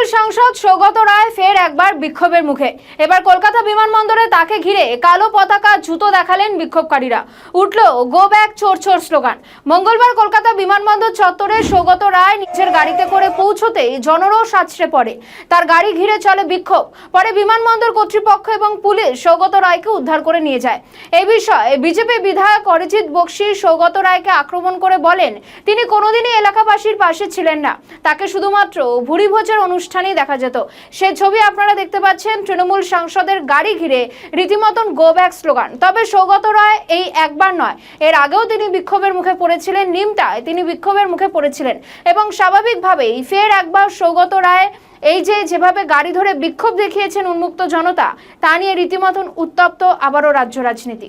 তৃণমূল সাংসদ সৌগত রায় ফের একবার বিক্ষোভের মুখে। এবার কলকাতা বিমানবন্দরে তাকে ঘিরে কালো পতাকা জুতো দেখালেন বিক্ষোভকারীরা। উঠল গো ব্যাক চোর চোর স্লোগান। মঙ্গলবার কলকাতা বিমানবন্দর চত্বরে সৌগত রায় নিজের গাড়িতে করে পৌঁছতেই জনরোষ আছড়ে পড়ে। তার গাড়ি ঘিরে চলে বিক্ষোভ। পরে বিমানবন্দর কর্তৃপক্ষ এবং পুলিশ সৌগত রায়কে উদ্ধার করে নিয়ে যায়। এই বিষয়ে বিজেপি বিধায়ক অরিজিৎ বক্সি সৌগত রায়কে আক্রমণ করে বলেন, তিনি কোনোদিনই এলাকাবাসীর পাশে ছিলেন না, তাকে শুধুমাত্র ভুরি ভোজের অনুষ্ঠানেই দেখা যেত। সে ছবি আপনারা দেখতে পাচ্ছেন। তৃণমূল সাংসদের গাড়ি ঘিরে রীতিমতন গো ব্যাক স্লোগান। তবে সৌগত রায় এই একবার নয়, এর আগেও তিনি বিক্ষোভের মুখে পড়েছিলেন। নিমটায় তিনি বিক্ষোভের মুখে পড়েছিলেন এবং স্বাভাবিকভাবেই ফের একবার সৌগত রায় এই যেভাবে গাড়ি ধরে বিক্ষোভ দেখিয়েছেন উন্মুক্ত জনতা, তা নিয়ে রীতিমতন উত্তপ্ত আবারও রাজ্য রাজনীতি।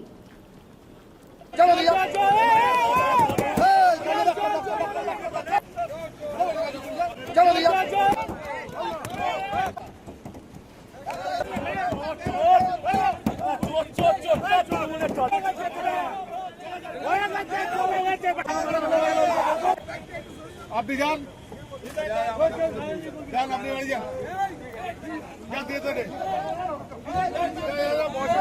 आप भी जान जान अपनी गाड़ी जा क्या दिए तेरे बहुत